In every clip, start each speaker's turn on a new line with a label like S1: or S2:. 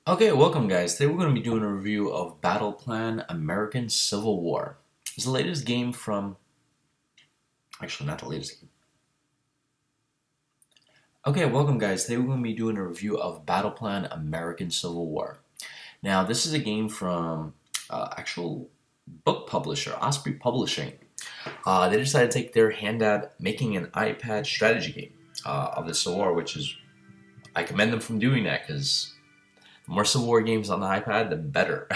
S1: Okay, welcome guys. Today we're going to be doing a review of BattlePlan American Civil War. It's the latest game from... Actually, not the latest game. Okay, welcome guys. Today we're going to be doing a review of BattlePlan American Civil War. Now, this is a game from actual book publisher, Osprey Publishing. They decided to take their hand at making an iPad strategy game of the Civil War, which is... I commend them from doing that because... the more Civil War games on the iPad, the better.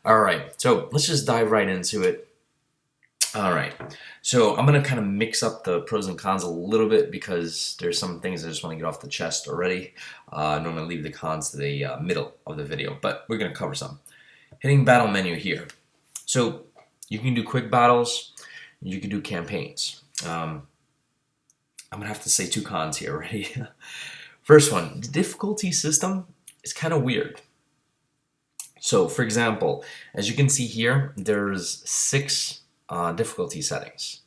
S1: Alright, so let's just dive right into it. Alright, so I'm going to kind of mix up the pros and cons a little bit because there's some things I just want to get off the chest already. Normally leave the cons to the middle of the video, but we're going to cover some. Hitting battle menu here. So you can do quick battles, you can do campaigns. I'm going to have to say two cons here, right? First one, the difficulty system is kind of weird. So, for example, as you can see here, there's 6 difficulty settings.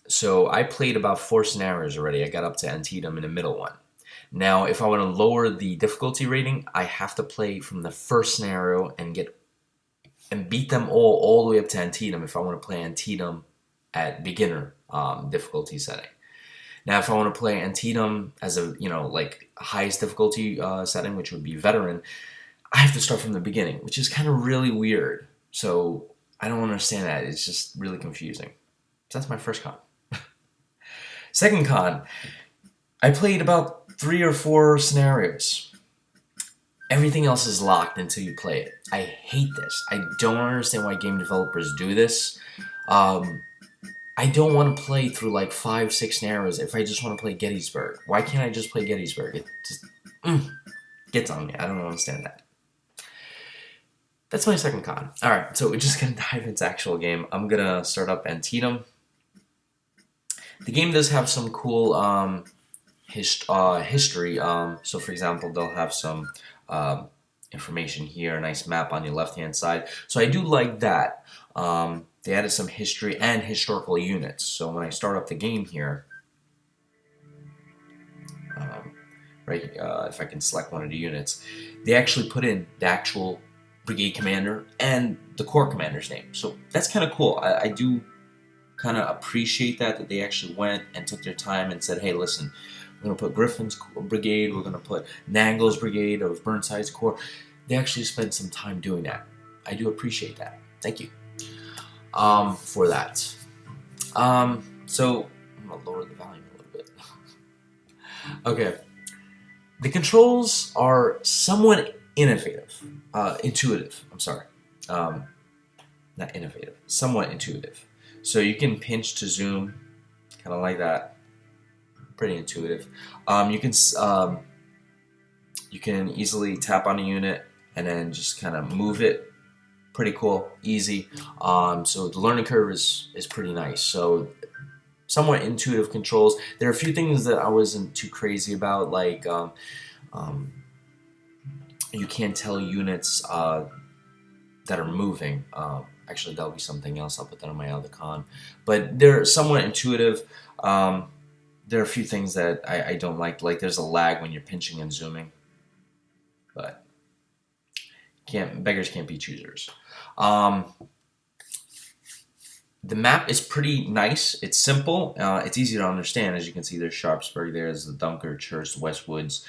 S1: So I played about 4 scenarios already. I got up to Antietam in the middle one. Now, if I want to lower the difficulty rating, I have to play from the first scenario and beat them all the way up to Antietam if I want to play Antietam at beginner difficulty setting. Now, if I want to play Antietam as a, like highest difficulty setting, which would be veteran, I have to start from the beginning, which is kind of really weird. So I don't understand that. It's just really confusing. So that's my first con. Second con, I played about 3 or 4 scenarios. Everything else is locked until you play it. I hate this. I don't understand why game developers do this. I don't want to play through like 5, 6 scenarios if I just want to play Gettysburg. Why can't I just play Gettysburg? It just gets on me. I don't understand that. That's my second con. Alright, so we're just going to dive into actual game. I'm going to start up Antietam. The game does have some cool history. So for example, they'll have some information here, a nice map on your left-hand side. So I do like that. They added some history and historical units. So when I start up the game here, if I can select one of the units, they actually put in the actual brigade commander and the corps commander's name. So that's kind of cool. I do kind of appreciate that they actually went and took their time and said, hey, listen, we're going to put Griffin's brigade, we're going to put Nangle's brigade of Burnside's corps. They actually spent some time doing that. I do appreciate that. Thank you. For that. So I'm gonna lower the volume a little bit. Okay. The controls are somewhat intuitive. I'm sorry. Not innovative. Somewhat intuitive. So you can pinch to zoom, kind of like that. Pretty intuitive. You can easily tap on a unit and then just kind of move it. Pretty cool, easy. So the learning curve is pretty nice. So somewhat intuitive controls. There are a few things that I wasn't too crazy about, like you can't tell units that are moving. Actually, that'll be something else. I'll put that on my other con. But they're somewhat intuitive. There are a few things that I don't like. Like there's a lag when you're pinching and zooming. But beggars can't be choosers. The map is pretty nice. It's simple. It's easy to understand. As you can see, there's Sharpsburg. There's the Dunker, Church, Westwoods.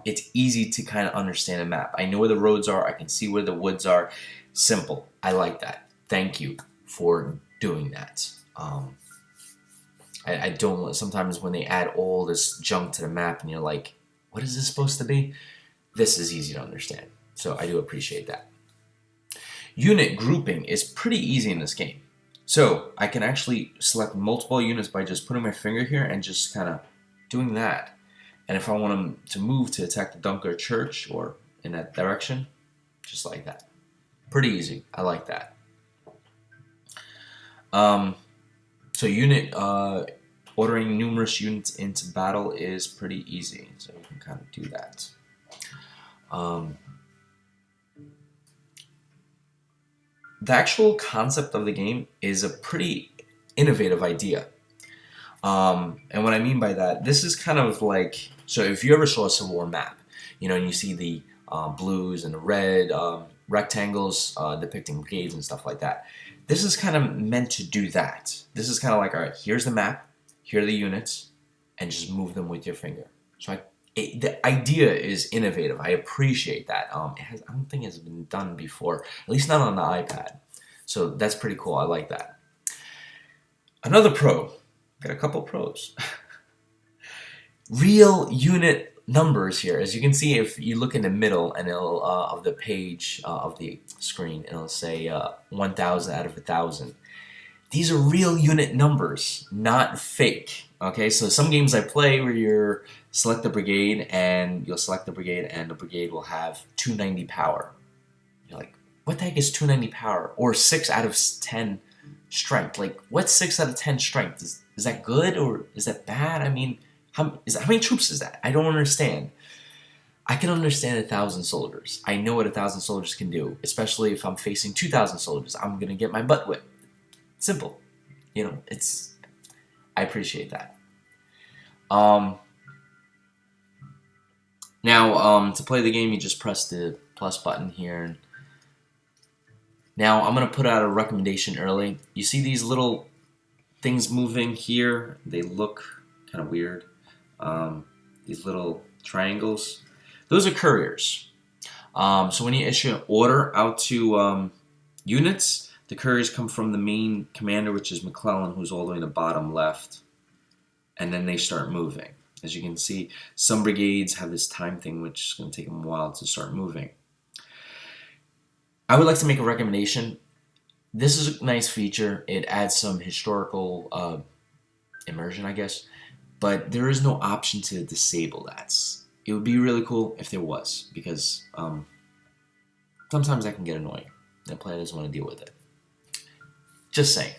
S1: It's easy to kind of understand a map. I know where the roads are. I can see where the woods are. Simple. I like that. Thank you for doing that. I don't. Sometimes when they add all this junk to the map and you're like, what is this supposed to be? This is easy to understand. So I do appreciate that. Unit grouping is pretty easy in this game. So I can actually select multiple units by just putting my finger here and just kind of doing that. And if I want them to move to attack the Dunker Church or in that direction, just like that. Pretty easy. I like that. So unit ordering numerous units into battle is pretty easy. So you can kind of do that. The actual concept of the game is a pretty innovative idea. And what I mean by that, this is kind of like, so if you ever saw a Civil War map, You know, and you see the blues and the red rectangles depicting brigades and stuff like that. This is kind of meant to do that. This is kind of like, all right, here's the map, here are the units, and just move them with your finger. So the idea is innovative. I appreciate that. I don't think it's been done before, at least not on the iPad. So that's pretty cool. I like that. Another pro. Got a couple pros. Real unit numbers here. As you can see, if you look in the middle and it'll of the page of the screen, it'll say 1,000 out of 1,000. These are real unit numbers, not fake. Okay, so some games I play where you select the brigade and you'll select the brigade and the brigade will have 290 power. You're like, what the heck is 290 power? Or 6 out of 10 strength. Like, what's 6 out of 10 strength? Is that good or is that bad? I mean, how many troops is that? I don't understand. I can understand 1,000 soldiers. I know what 1,000 soldiers can do, especially if I'm facing 2,000 soldiers. I'm gonna get my butt whipped. Simple. You know, I appreciate that. Now, to play the game, you just press the plus button here. Now, I'm going to put out a recommendation early. You see these little things moving here? They look kind of weird. These little triangles. Those are couriers. So when you issue an order out to units, the couriers come from the main commander, which is McClellan, who's all the way in the bottom left. And then they start moving. As you can see, some brigades have this time thing, which is going to take them a while to start moving. I would like to make a recommendation. This is a nice feature. It adds some historical immersion, I guess. But there is no option to disable that. It would be really cool if there was, because sometimes that can get annoying. The player doesn't want to deal with it. Just saying.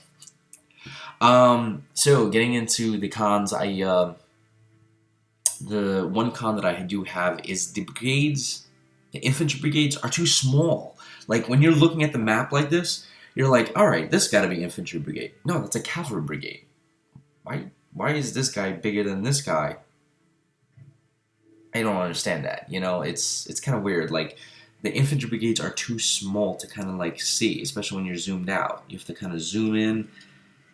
S1: So getting into the cons, the one con that I do have is the brigades, the infantry brigades are too small. Like when you're looking at the map like this, you're like, all right, this got to be infantry brigade. No, that's a cavalry brigade. Why is this guy bigger than this guy? I don't understand that. You know, it's kind of weird. Like the infantry brigades are too small to kind of like see, especially when you're zoomed out. You have to kind of zoom in.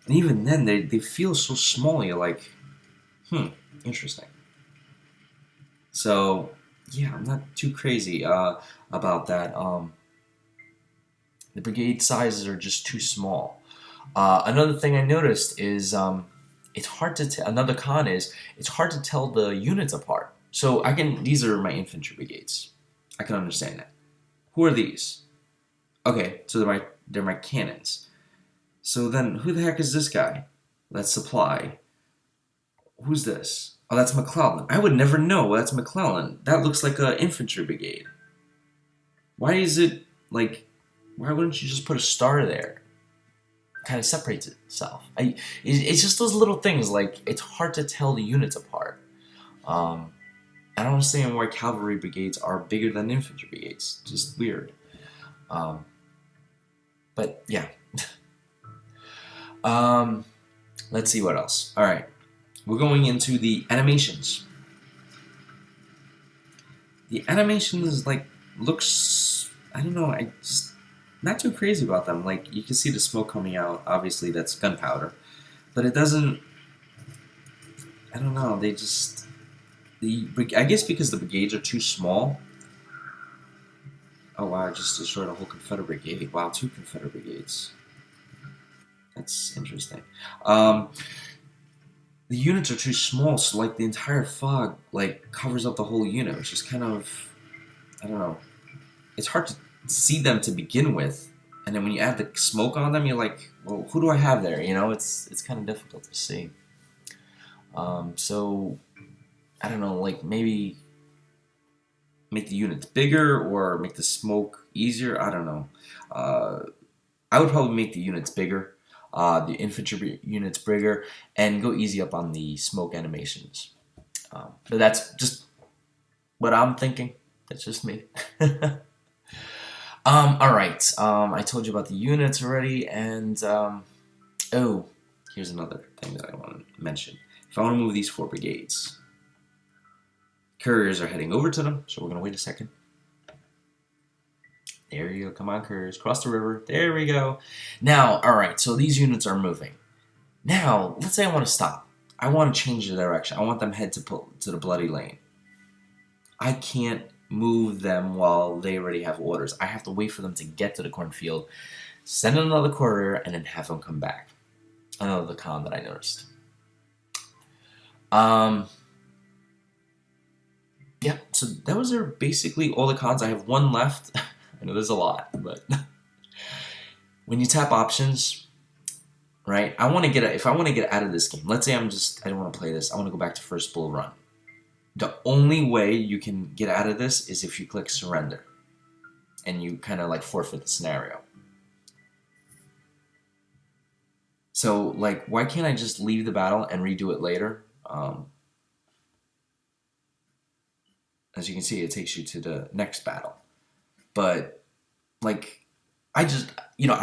S1: And even then, they feel so small. You're like, interesting. So, yeah, I'm not too crazy about that. The brigade sizes are just too small. Another thing I noticed is it's hard to another con is it's hard to tell the units apart. So these are my infantry brigades. I can understand that. Who are these? Okay, so they're my cannons. So then, who the heck is this guy? That's supply. Who's this? Oh, that's McClellan. I would never know that's McClellan. That looks like an infantry brigade. Why is it like? Why wouldn't you just put a star there? It kind of separates itself. It's just those little things. Like it's hard to tell the units apart. I don't understand why cavalry brigades are bigger than infantry brigades. Just weird. But yeah. Let's see what else. All right, we're going into the animations. The animations looks, I don't know, I just not too crazy about them. Like you can see the smoke coming out. Obviously, that's gunpowder, but it doesn't. I don't know. They just I guess because the brigades are too small. Oh wow! I just destroyed a whole Confederate brigade. Wow, 2 Confederate brigades. That's interesting. The units are too small, so like the entire fog covers up the whole unit, which is kind of, I don't know. It's hard to see them to begin with, and then when you add the smoke on them, you're like, well, who do I have there? You know, it's kind of difficult to see. So I don't know, like maybe make the units bigger or make the smoke easier. I don't know. I would probably make the units bigger. The infantry units bigger, and go easy up on the smoke animations. But that's just what I'm thinking. That's just me. All right. I told you about the units already, and oh, here's another thing that I want to mention. If I want to move these 4 brigades, Couriers are heading over to them, so we're gonna wait a second. There you go. Come on, couriers. Cross the river. There we go. Now, all right, so these units are moving. Now, let's say I want to stop. I want to change the direction. I want them head to the bloody lane. I can't move them while they already have orders. I have to wait for them to get to the cornfield, send another courier, and then have them come back. Another con that I noticed. Yeah, so those are basically all the cons. I have one left. I know there's a lot, but when you tap options, right? If I want to get out of this game, let's say I don't want to play this. I want to go back to first bull run. The only way you can get out of this is if you click surrender, and you kind of like forfeit the scenario. So like, why can't I just leave the battle and redo it later? As you can see, it takes you to the next battle. But like, I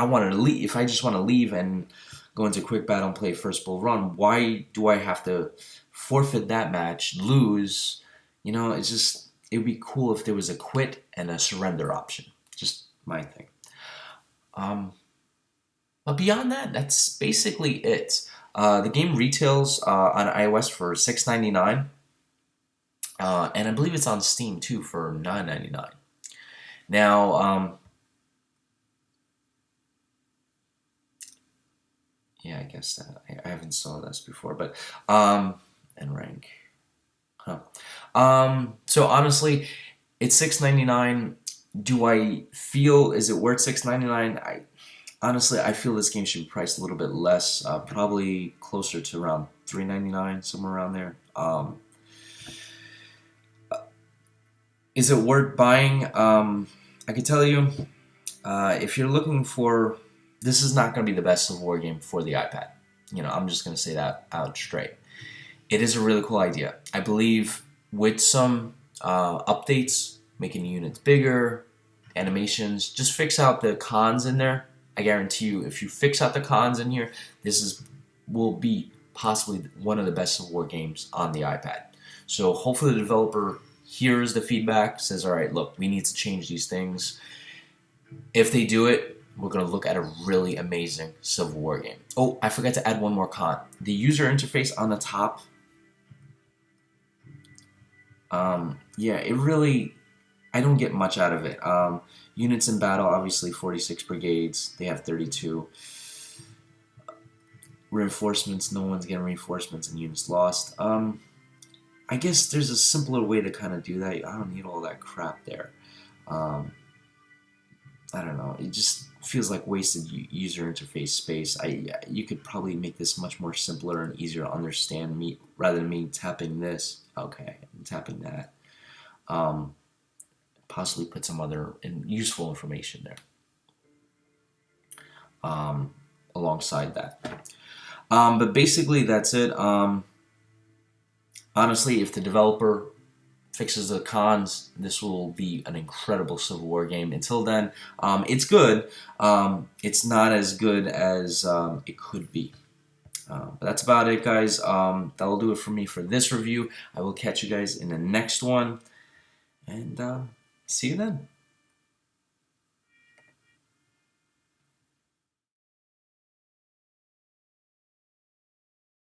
S1: wanted to leave. If I just want to leave and go into a quick battle and play first bull run, why do I have to forfeit that match, lose? It would be cool if there was a quit and a surrender option. Just my thing. But beyond that, that's basically it. The game retails on iOS for $6.99. And I believe it's on Steam too for $9.99. Now, yeah, I guess that I haven't saw this before, but and rank, huh? So honestly, it's $6.99. Do I feel is it worth $6.99? I feel this game should be priced a little bit less, probably closer to around $3.99, somewhere around there. Is it worth buying? I can tell you, if you're looking for, this is not going to be the best Civil War game for the iPad. I'm just going to say that out straight. It is a really cool idea. I believe with some updates, making the units bigger, animations, just fix out the cons in there. I guarantee you, if you fix out the cons in here, will be possibly one of the best Civil War games on the iPad. So hopefully the developer hears the feedback, says, all right, look, we need to change these things. If they do it, we're going to look at a really amazing Civil War game. Oh, I forgot to add one more con. The user interface on the top, I don't get much out of it. Units in battle, obviously 46 brigades, they have 32. Reinforcements, no one's getting reinforcements and units lost. I guess there's a simpler way to kind of do that. I don't need all that crap there. I don't know. It just feels like wasted user interface space. You could probably make this much more simpler and easier to understand rather than me tapping this. Okay, and tapping that. Possibly put some other useful information there alongside that. But basically, that's it. Honestly, if the developer fixes the cons, this will be an incredible Civil War game. Until then, it's good. It's not as good as it could be. But that's about it, guys. That'll do it for me for this review. I will catch you guys in the next one. And see you then.